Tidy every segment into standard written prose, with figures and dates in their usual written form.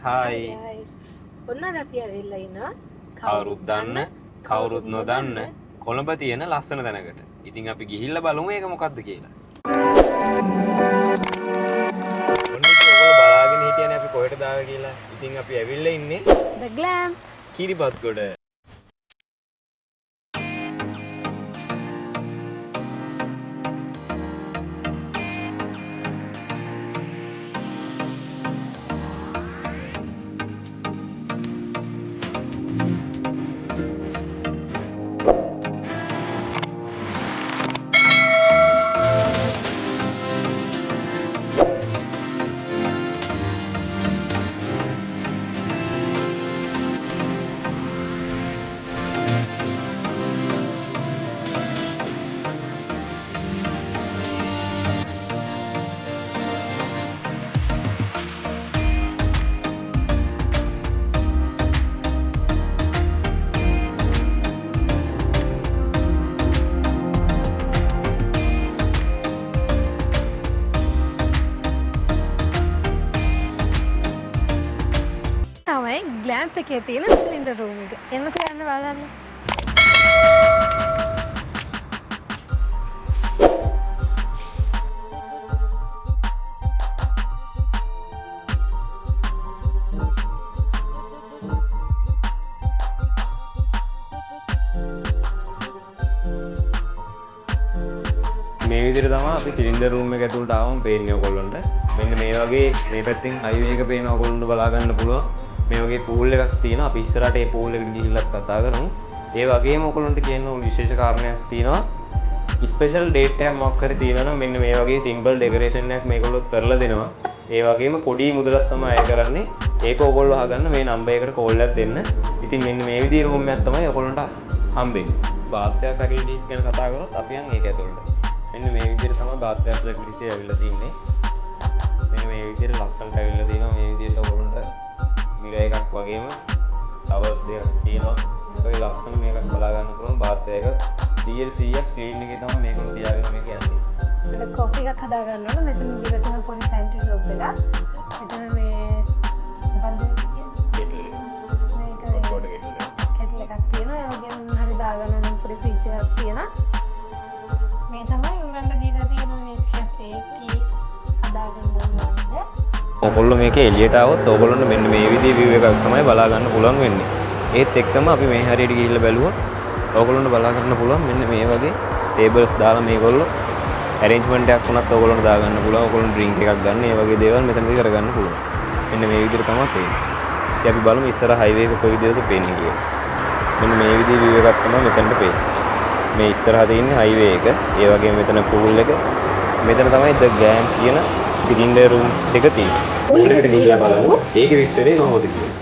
Hi. ඔන්න අපි ඇවිල්ලා ඉනවා කවුරුත් දන්න කවුරුත් නොදන්න කොළඹ තියෙන ලස්සන තැනකට. ඉතින් අපි ගිහිල්ලා බලමු ඒක මොකක්ද කියලා. ඔන්න ඉතින් ඔයගොල්ලෝ බලාගෙන හිටියනේ අපි කොහෙටද ආවේ කියලා. ඉතින් අපි ඇවිල්ලා ඉන්නේ The Glam කිරිබත්ගොඩ. තමයි ග්ලෑම්ප් එකේ තියෙන සිලින්ඩර් රූම් එක. එන්නකෝ යන්න බලන්න. මේ විදිහට තමයි අපි සිලින්ඩර් රූම් එක ඇතුළට ආවම පේන්නේ ඔයගොල්ලන්ට. මෙන්න මේ වගේ මේ පැත්තෙන් හයිවේ එක පේන ඔයගොල්ලන්ට බලා ගන්න පුළුවන්. මේ වගේ පූල් එකක් තියෙනවා. අපි ඉස්සරහට ඒ පූල් එකට ගිහිල්ලා කතා කරමු. ඒ වගේම ඔයගොල්ලන්ට කියන්න ඕන විශේෂ කාරණයක් තියෙනවා. ස්පෙෂල් ඩේට් එකක් මොකක් හරි තියෙනවා නම් මෙන්න මේ වගේ සිම්පල් ඩෙකරේෂන් එකක් මේගොල්ලෝ කරලා දෙනවා. ඒ වගේම පොඩි මුදලක් තමයි අය කරන්නේ. ඒක ඔයගොල්ලෝ අහගන්න මේ නම්බර් එකට කෝල් එකක් දෙන්න. ඉතින් මෙන්න මේ විදිහේ රූම් එකක් තමයි ඔයගොල්ලන්ට හම්බෙන්නේ. බාත් එකක් ෆැසිලිටිස් ගැන කතා කරොත් අපි යන් ඒක ඇතුළට. මෙන්න මේ විදිහට තමයි බාත් එකක් ෆැසිලිටිස් ඇවිල්ලා තින්නේ. මෙන්න මේ විදිහට ලස්සනට ඇවිල්ලා තියෙනවා. මේ විදිහට ඔයගොල්ලන්ට මිරර් එකක් වගේම ටවර්ස් දෙකක් තියෙනවා. ඒක ලස්සන මේකක් බලා ගන්න පුළුවන් බාත් එක 100% ක්ලීන් එකේ තමයි මේක තියාගෙන මේක යන්නේ. මෙතන කොෆි එකක් හදා ගන්න ඕන. මෙතන දීලා තියෙන පොඩි පැන්ට්‍රි රූම් එකක්. මෙතන මේ මොකක්ද කෙටල් මේක කොට කෙටල් කෙටල් එකක් තියෙනවා. ඒ වගේම හරි දාගන්න පොඩි ෆ්‍රිජ් එකක් තියෙනවා. මේ තමයි උරන්ට දීලා තියෙන මේස් කැෆේ එකේ හදාගන්න ඕනේ. ඔයගොල්ලෝ මේකේ එළියට ආවොත් ඔයගොල්ලන්ට මෙන්න මේ විදිහේ view එකක් තමයි බලා ගන්න පුළුවන් වෙන්නේ. ඒත් එක්කම අපි මේ හරියට ගිහිල්ලා බැලුවොත් ඔයගොල්ලන්ට බලා ගන්න පුළුවන් මෙන්න මේ වගේ ටේබල්ස් දාලා මේගොල්ලෝ arrangement එකක් වුණත් ඔයගොල්ලන්ට දා ගන්න පුළුවන්. ඔයගොල්ලෝ drink එකක් ගන්න, ඒ වගේ දේවල් මෙතනදී කරගන්න පුළුවන්. මෙන්න මේ විදිහට තමයි පේන්නේ. ඉතින් අපි බලමු ඉස්සර highway එක කොයි විදිහටද පේන්නේ කියලා. මෙන්න මේ විදිහේ view එකක් තමයි මෙතනට පේන්නේ. මේ ඉස්සරහා තියෙන්නේ highway එක. ඒ වගේම මෙතන pool එක. මෙතන තමයි The Glam කියන cylinder rooms දෙක තියෙන්නේ. pool එකට ගිහිල්ලා බලමු. ඒකේ විස්තරේ කොහොමද කියලා.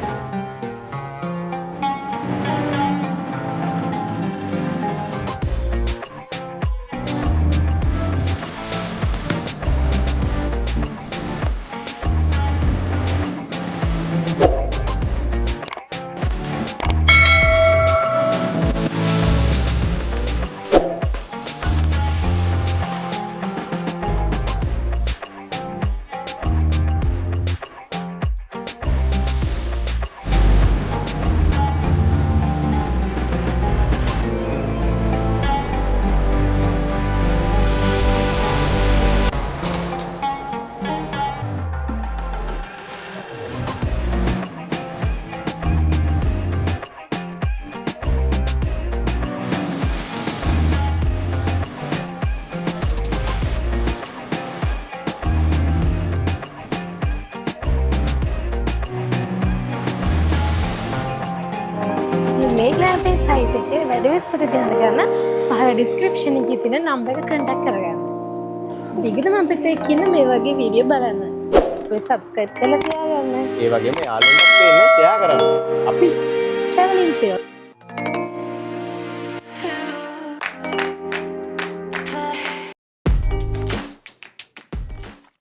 මේ ග්ලෑම්ප් එකේ සයිට් එකේ වැඩි විස්තර දැනගන්න පහළ ඩිස්ක්‍රිප්ෂන් එකේ තියෙන නම්බර් එක කන්ටැක්ට් කරගන්න. දිගටම අපිට එක්කින්න මේ වගේ වීඩියෝ බලන්න. ඔය සබ්ස්ක්‍රයිබ් කරලා තියාගන්න. ඒ වගේම යාළුවන්ට දෙන්න ෂෙයා කරන්න. අපි traveling chill